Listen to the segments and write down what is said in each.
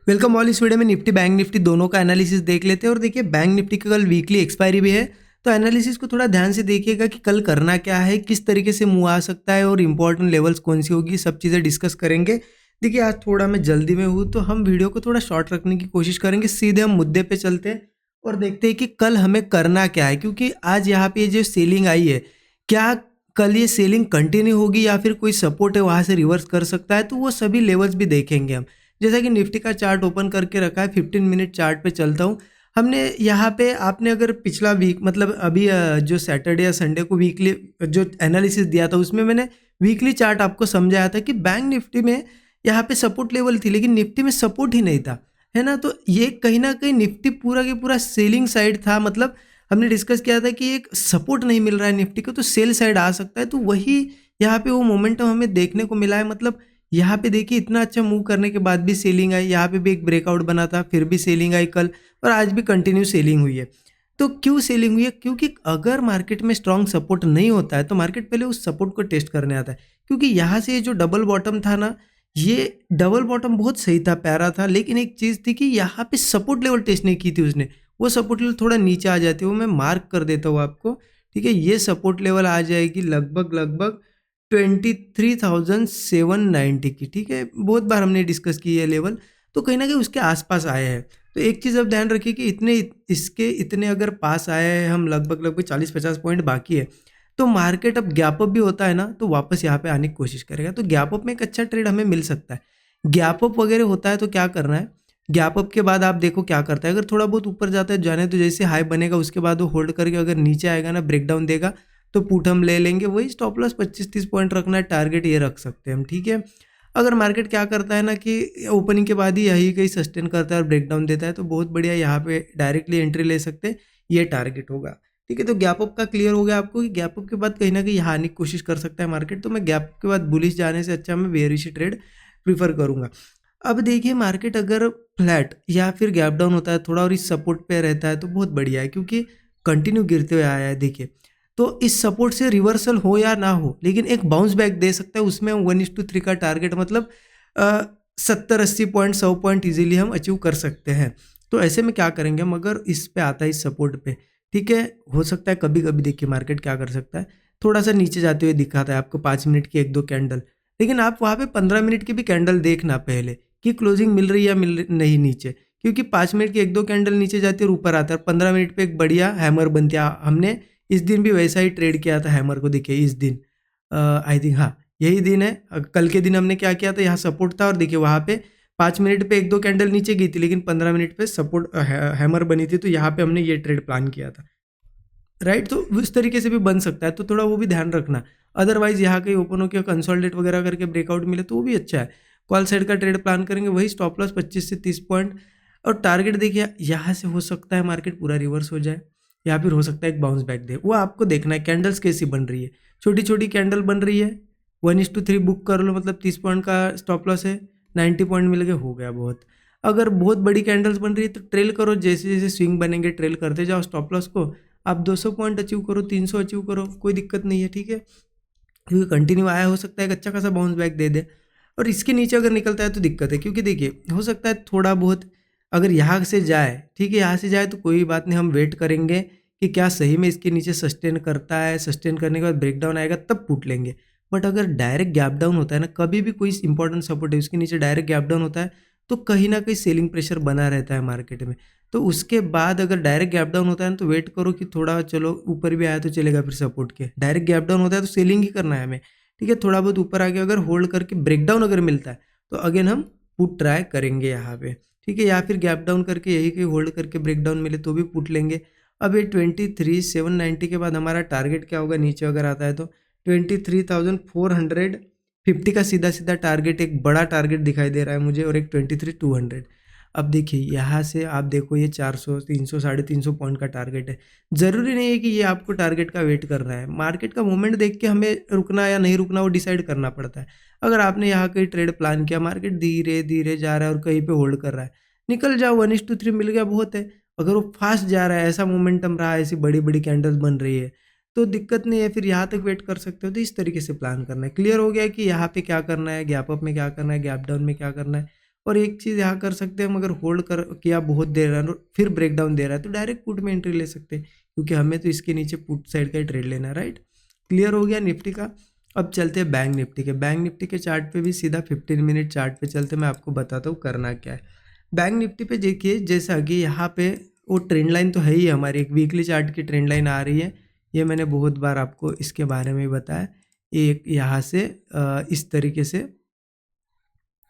Welcome all. इस video में Nifty bank Nifty दोनों का एनालिसिस देख लेते हैं। और देखिए, बैंक निफ्टी का कल वीकली एक्सपायरी भी है, तो एनालिसिस को थोड़ा ध्यान से देखिएगा कि कल करना क्या है, किस तरीके से मूव आ सकता है और इंपॉर्टेंट लेवल्स कौन सी होगी, सब चीज़ें डिस्कस करेंगे। देखिए, आज थोड़ा मैं जल्दी में हूँ तो हम वीडियो को थोड़ा शॉर्ट रखने की कोशिश करेंगे। सीधे हम मुद्दे पे चलते हैं और देखते हैं कि कल हमें करना क्या है, क्योंकि आज यहाँ पे जो सेलिंग आई है, क्या कल ये सेलिंग कंटिन्यू होगी या फिर कोई सपोर्ट है वहाँ से रिवर्स कर सकता है, तो वो सभी लेवल्स भी देखेंगे हम। जैसा कि निफ्टी का चार्ट ओपन करके रखा है, 15 मिनट चार्ट पे चलता हूँ। हमने यहाँ पे, आपने अगर पिछला वीक मतलब अभी जो सैटरडे या संडे को वीकली जो एनालिसिस दिया था, उसमें मैंने वीकली चार्ट आपको समझाया था कि बैंक निफ्टी में यहाँ पे सपोर्ट लेवल थी, लेकिन निफ्टी में सपोर्ट ही नहीं था, है ना। तो ये कहीं ना कहीं निफ्टी पूरा के पूरा सेलिंग साइड था। मतलब हमने डिस्कस किया था कि एक सपोर्ट नहीं मिल रहा है निफ्टी को, तो सेल साइड आ सकता है। तो वही यहाँ पे वो मोमेंटम हमें देखने को मिला है। मतलब यहाँ पे देखिए, इतना अच्छा मूव करने के बाद भी सेलिंग आई, यहाँ पे भी एक ब्रेकआउट बना था, फिर भी सेलिंग आई कल, और आज भी कंटिन्यू सेलिंग हुई है। तो क्यों सेलिंग हुई है? क्योंकि अगर मार्केट में स्ट्रांग सपोर्ट नहीं होता है तो मार्केट पहले उस सपोर्ट को टेस्ट करने आता है। क्योंकि यहाँ से जो डबल बॉटम था ना, ये डबल बॉटम बहुत सही था, प्यारा था, लेकिन एक चीज़ थी कि यहाँ पे सपोर्ट लेवल टेस्ट नहीं की थी उसने। वो सपोर्ट लेवल थोड़ा नीचे आ जाती है, वो मैं मार्क कर देता हूँ आपको। ठीक है, ये सपोर्ट लेवल आ जाएगी लगभग लगभग 23,790 की। ठीक है, बहुत बार हमने डिस्कस की है लेवल, तो कहीं ना कहीं उसके आसपास आए हैं। तो एक चीज़ अब ध्यान रखिए कि इसके इतने अगर पास आए हैं, हम लगभग लगभग 40-50 पॉइंट बाकी है, तो मार्केट अब गैप अप भी होता है ना, तो वापस यहाँ पे आने की कोशिश करेगा। तो गैप अप में एक अच्छा ट्रेड हमें मिल सकता है। गैप अप वगैरह होता है तो क्या करना है, गैप अप के बाद आप देखो क्या करता है। अगर थोड़ा बहुत ऊपर जाता है जाने, तो जैसे हाई बनेगा उसके बाद वो होल्ड करके अगर नीचे आएगा ना, ब्रेकडाउन देगा, तो पुट हम ले लेंगे। वही स्टॉप लॉस 25-30 पॉइंट रखना है, टारगेट ये रख सकते हैं हम। ठीक है, अगर मार्केट क्या करता है ना कि ओपनिंग के बाद ही यही कहीं सस्टेन करता है और ब्रेकडाउन देता है, तो बहुत बढ़िया, यहाँ पे डायरेक्टली एंट्री ले सकते हैं, ये टारगेट होगा। ठीक है, तो गैप अप का क्लियर हो गया आपको कि गैप अप के बाद कहीं ना कहीं यहाँ आने की कोशिश कर सकता है मार्केट। तो मैं गैप अप के बाद बुलिश जाने से अच्छा मैं बेयरिश ट्रेड प्रीफर करूंगा। अब देखिए, मार्केट अगर फ्लैट या फिर गैप डाउन होता है थोड़ा और इस सपोर्ट पे रहता है तो बहुत बढ़िया है, क्योंकि कंटिन्यू गिरते हुए आया है। देखिए, तो इस सपोर्ट से रिवर्सल हो या ना हो, लेकिन एक बाउंस बैक दे सकता है। उसमें 1:3 का टारगेट, मतलब 70-80 पॉइंट 100 पॉइंट इजीली हम अचीव कर सकते हैं। तो ऐसे में क्या करेंगे हम, अगर इस पे आता है, इस सपोर्ट पे, ठीक है, हो सकता है कभी कभी देखिए मार्केट क्या कर सकता है, थोड़ा सा नीचे जाते हुए दिखाता है आपको 5 मिनट की 1-2 कैंडल, लेकिन आप वहाँ पे 15 मिनट की भी कैंडल देखना पहले कि क्लोजिंग मिल रही है या नहीं नीचे। क्योंकि 5 मिनट की 1-2 कैंडल नीचे जाती है और ऊपर आता है, 15 मिनट पे एक बढ़िया हैमर बनती है। हमने इस दिन भी वैसा ही ट्रेड किया था हैमर को। देखिए इस दिन आई थिंक, हाँ यही दिन है। कल के दिन हमने क्या किया था, यहाँ सपोर्ट था और देखिए वहाँ पे 5 मिनट पे 1-2 कैंडल नीचे गई थी, लेकिन 15 मिनट पे सपोर्ट हैमर बनी थी, तो यहाँ पे हमने ये ट्रेड प्लान किया था। राइट, तो उस तरीके से भी बन सकता है, तो थोड़ा वो भी ध्यान रखना। अदरवाइज यहाँ कहीं ओपन होकर कंसोलिडेट वगैरह करके ब्रेकआउट मिले तो वो भी अच्छा है। कॉल साइड का ट्रेड प्लान करेंगे, वही स्टॉप लॉस 25 से 30 पॉइंट, और टारगेट देखिए यहाँ से हो सकता है मार्केट पूरा रिवर्स हो जाए, या फिर हो सकता है एक बाउंस बैक दे। वो आपको देखना है कैंडल्स कैसी बन रही है। छोटी छोटी कैंडल बन रही है, 1:3 बुक कर लो, मतलब 30 पॉइंट का स्टॉप लॉस है, 90 पॉइंट मिल गए, हो गया बहुत। अगर बहुत बड़ी कैंडल्स बन रही है तो ट्रेल करो, जैसे जैसे स्विंग बनेंगे ट्रेल करते जाओ स्टॉप लॉस को। आप 200 पॉइंट अचीव करो, 300 अचीव करो, कोई दिक्कत नहीं है। ठीक है, क्योंकि कंटिन्यू आया, हो सकता है एक अच्छा खासा बाउंस बैक दे दे। और इसके नीचे अगर निकलता है तो दिक्कत है, क्योंकि देखिए हो सकता है थोड़ा बहुत अगर यहाँ से जाए, ठीक है, यहाँ से जाए तो कोई बात नहीं, हम वेट करेंगे कि क्या सही में इसके नीचे सस्टेन करता है। सस्टेन करने के बाद ब्रेकडाउन आएगा तब पुट लेंगे। बट अगर डायरेक्ट गैप डाउन होता है ना, कभी भी कोई इंपॉर्टेंट सपोर्ट है उसके नीचे डायरेक्ट गैप डाउन होता है, तो कहीं ना कहीं सेलिंग प्रेशर बना रहता है मार्केट में। तो उसके बाद अगर डायरेक्ट गैप डाउन होता है ना, तो वेट करो कि थोड़ा चलो ऊपर भी आया तो चलेगा, फिर सपोर्ट के। डायरेक्ट गैप डाउन होता है तो सेलिंग ही करना है हमें। ठीक है, थोड़ा बहुत ऊपर आके अगर होल्ड करके ब्रेकडाउन अगर मिलता है तो अगेन हम पुट ट्राई करेंगे यहाँ पे। ठीक है, या फिर गैप डाउन करके यही कहीं होल्ड करके ब्रेकडाउन मिले तो भी पुट लेंगे। अब ये 23,790 के बाद हमारा टारगेट क्या होगा, नीचे अगर आता है तो 23,450 का सीधा सीधा टारगेट, एक बड़ा टारगेट दिखाई दे रहा है मुझे, और एक 23,200। अब देखिए यहाँ से आप देखो, ये 400 300 350 पॉइंट का टारगेट है। ज़रूरी नहीं है कि ये आपको टारगेट का वेट कर रहा है, मार्केट का मूवमेंट देख के हमें रुकना या नहीं रुकना वो डिसाइड करना पड़ता है। अगर आपने यहाँ कहीं ट्रेड प्लान किया, मार्केट धीरे धीरे जा रहा है और कहीं पे होल्ड कर रहा है, निकल जाओ, 1:3 मिल गया बहुत है। अगर वो फास्ट जा रहा है, ऐसा मोमेंटम रहा है, ऐसी बड़ी बड़ी कैंडल्स बन रही है, तो दिक्कत नहीं है, फिर यहाँ तक वेट कर सकते हो। तो इस तरीके से प्लान करना है। क्लियर हो गया कि यहाँ पे क्या करना है, गैप अप में क्या करना है, गैप डाउन में क्या करना है, और एक चीज़ यहाँ कर सकते हैं, हम अगर होल्ड कर किया बहुत देर रन फिर ब्रेकडाउन दे रहा है तो डायरेक्ट पुट में एंट्री ले सकते हैं, क्योंकि हमें तो इसके नीचे पुट साइड का ही ट्रेड लेना है, राइट। क्लियर हो गया निफ्टी का। अब चलते हैं बैंक निफ्टी के। बैंक निफ्टी के चार्ट पे भी सीधा 15 मिनट चार्ट पे चलते, मैं आपको बताता हूँ करना क्या है। बैंक निफ्टी पे देखिए, जैसा कि यहाँ पे वो ट्रेंड लाइन तो है ही हमारी, एक वीकली चार्ट की ट्रेंड लाइन आ रही है, ये मैंने बहुत बार आपको इसके बारे में बताया। एक यहाँ से इस तरीके से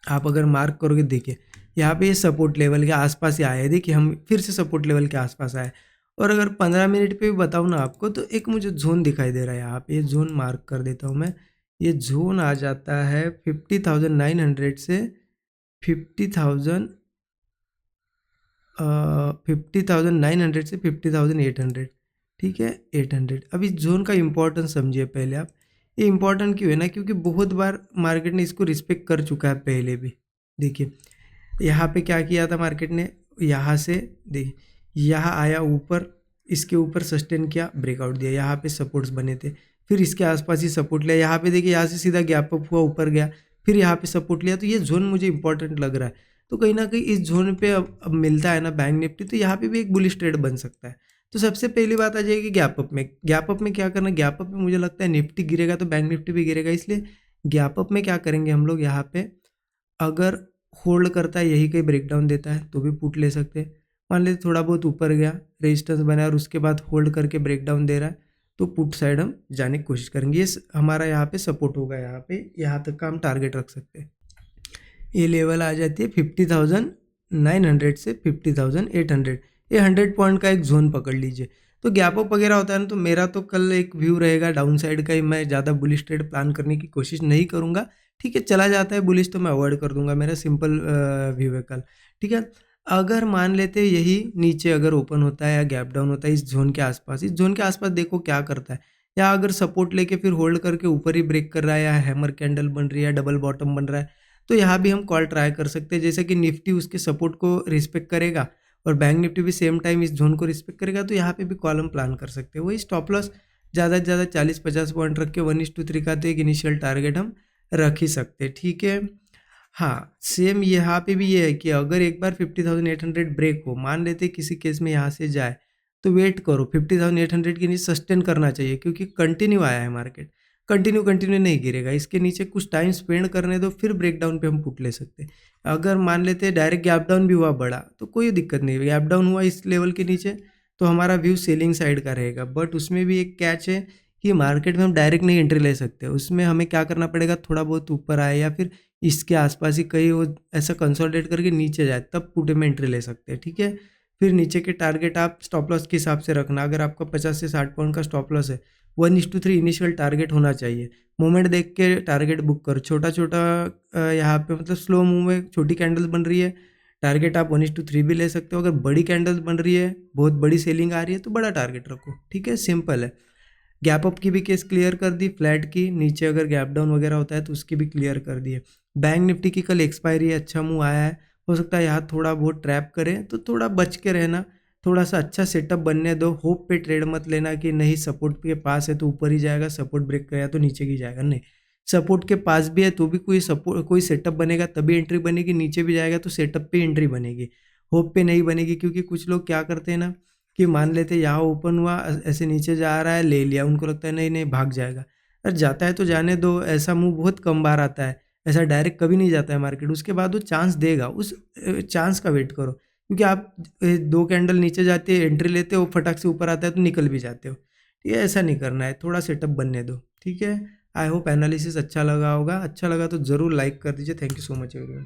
आप अगर मार्क करोगे, देखिए यहाँ पे ये सपोर्ट लेवल के आसपास ही आया है, देखिए हम फिर से सपोर्ट लेवल के आसपास आए। और अगर 15 मिनट पे भी बताऊँ ना आपको, तो एक मुझे जोन दिखाई दे रहा है यहाँ पे, ये जोन मार्क कर देता हूँ मैं। ये जोन आ जाता है 50,900 से 50,000 50,900 से 50,800, ठीक है 800। अब इस जोन का इम्पोर्टेंस समझिए पहले आप। ये इम्पोर्टेंट क्यों है ना, क्योंकि बहुत बार मार्केट ने इसको रिस्पेक्ट कर चुका है पहले भी। देखिए यहाँ पे क्या किया था मार्केट ने, यहाँ से देखिए यहाँ आया ऊपर, इसके ऊपर सस्टेन किया, ब्रेकआउट दिया, यहाँ पे सपोर्ट्स बने थे, फिर इसके आसपास ही सपोर्ट लिया, यहाँ पे देखिए यहाँ से सीधा गैप अप हुआ, ऊपर गया, फिर यहाँ पे सपोर्ट लिया। तो ये जोन मुझे इंपॉर्टेंट लग रहा है। तो कहीं ना कहीं इस जोन पे अब मिलता है ना बैंक निफ्टी, तो यहाँ पे भी एक बुलिश ट्रेड बन सकता है। तो सबसे पहली बात आ जाएगी गैप अप में। गैप अप में क्या करना, गैप अप में मुझे लगता है निफ्टी गिरेगा तो बैंक निफ्टी भी गिरेगा, इसलिए गैप अप में क्या करेंगे हम लोग, यहाँ पे अगर होल्ड करता है, यही कहीं ब्रेकडाउन देता है तो भी पुट ले सकते हैं। मान लेते थोड़ा बहुत ऊपर गया, रेजिस्टेंस बना और उसके बाद होल्ड करके ब्रेकडाउन दे रहा है, तो पुट साइड हम जाने की कोशिश करेंगे। ये हमारा यहाँ पे सपोर्ट होगा, यहाँ तक का हम टारगेट रख सकते हैं। ये लेवल आ जाती है 50,900 से 50,800, ये 100 पॉइंट का एक जोन पकड़ लीजिए। तो गैप अप वगैरह होता है ना, तो मेरा तो कल एक व्यू रहेगा डाउन साइड का ही, मैं ज़्यादा बुलिश ट्रेड प्लान करने की कोशिश नहीं करूँगा, ठीक है। चला जाता है बुलिश तो मैं अवॉइड कर दूंगा, मेरा सिंपल व्यू है कल, ठीक है। अगर मान लेते यही नीचे अगर ओपन होता है या गैप डाउन होता है इस जोन के आसपास, इस जोन के आसपास देखो क्या करता है, या अगर सपोर्ट लेके फिर होल्ड करके ऊपर ही ब्रेक कर रहा है, या हैमर कैंडल बन रही है, डबल बॉटम बन रहा है, तो यहाँ भी हम कॉल ट्राई कर सकते हैं। जैसे कि निफ्टी उसके सपोर्ट को रिस्पेक्ट करेगा और बैंक निफ्टी भी सेम टाइम इस जोन को रिस्पेक्ट करेगा, तो यहाँ पे भी कॉलम प्लान कर सकते हैं। वही स्टॉप लॉस ज़्यादा से ज़्यादा 40-50 पॉइंट रख के 1:3 का तो एक इनिशियल टारगेट हम रख ही सकते हैं, ठीक है। हाँ सेम यहाँ पे भी ये है कि अगर एक बार 50,800 ब्रेक हो, मान लेते किसी केस में यहाँ से जाए, तो वेट करो 50,800 के नीचे सस्टेन करना चाहिए, क्योंकि कंटिन्यू आया है मार्केट, कंटिन्यू नहीं गिरेगा, इसके नीचे कुछ टाइम स्पेंड करने दो, फिर ब्रेकडाउन पे हम पुट ले सकते हैं। अगर मान लेते डायरेक्ट गैप डाउन भी हुआ बड़ा, तो कोई दिक्कत नहीं, गैप डाउन हुआ इस लेवल के नीचे तो हमारा व्यू सेलिंग साइड का रहेगा। बट उसमें भी एक कैच है कि मार्केट में हम डायरेक्ट नहीं एंट्री ले सकते, उसमें हमें क्या करना पड़ेगा, थोड़ा बहुत ऊपर आए या फिर इसके आसपास ही कहीं वो ऐसा कंसोलिडेट करके नीचे जाए, तब पुट में एंट्री ले सकते हैं, ठीक है। फिर नीचे के टारगेट आप स्टॉप लॉस के हिसाब से रखना, अगर आपका 50 से 60 पॉइंट का स्टॉप लॉस है, 1:3 इनिशियल टारगेट होना चाहिए। मोमेंट देख के टारगेट बुक करो, छोटा छोटा यहाँ पे मतलब स्लो मूव में छोटी कैंडल्स बन रही है, टारगेट आप 1:3 भी ले सकते हो। अगर बड़ी कैंडल्स बन रही है, बहुत बड़ी सेलिंग आ रही है, तो बड़ा टारगेट रखो, ठीक है, सिंपल है। गैप अप की भी केस क्लियर कर दी, फ्लैट की नीचे अगर गैप डाउन वगैरह होता है तो उसकी भी क्लियर कर दी है। बैंक निफ्टी की कल एक्सपायरी है, अच्छा मूव आया है, हो सकता है यहाँ थोड़ा बहुत ट्रैप करें, तो थोड़ा बच के रहना, थोड़ा सा अच्छा सेटअप बनने दो। होप पे ट्रेड मत लेना कि नहीं सपोर्ट के पास है तो ऊपर ही जाएगा, सपोर्ट ब्रेक किया तो नीचे की जाएगा, नहीं, सपोर्ट के पास भी है तो भी कोई सेटअप बनेगा तभी एंट्री बनेगी, नीचे भी जाएगा तो सेटअप पे एंट्री बनेगी, होप पे नहीं बनेगी। क्योंकि कुछ लोग क्या करते हैं ना कि मान लेते यहाँ ओपन हुआ, ऐसे नीचे जा रहा है, ले लिया, उनको लगता है नहीं नहीं भाग जाएगा, अरे जाता है तो जाने दो, ऐसा मूव बहुत कम बार आता है, ऐसा डायरेक्ट कभी नहीं जाता है मार्केट, उसके बाद वो चांस देगा, उस चांस का वेट करो। क्योंकि आप 2 कैंडल नीचे जाते हैं, एंट्री लेते हो, फटाक से ऊपर आता है तो निकल भी जाते हो, ठीक है, ऐसा नहीं करना है, थोड़ा सेटअप बनने दो, ठीक है। आई होप एनालिसिस अच्छा लगा होगा, अच्छा लगा तो ज़रूर लाइक कर दीजिए। Thank you so much everyone.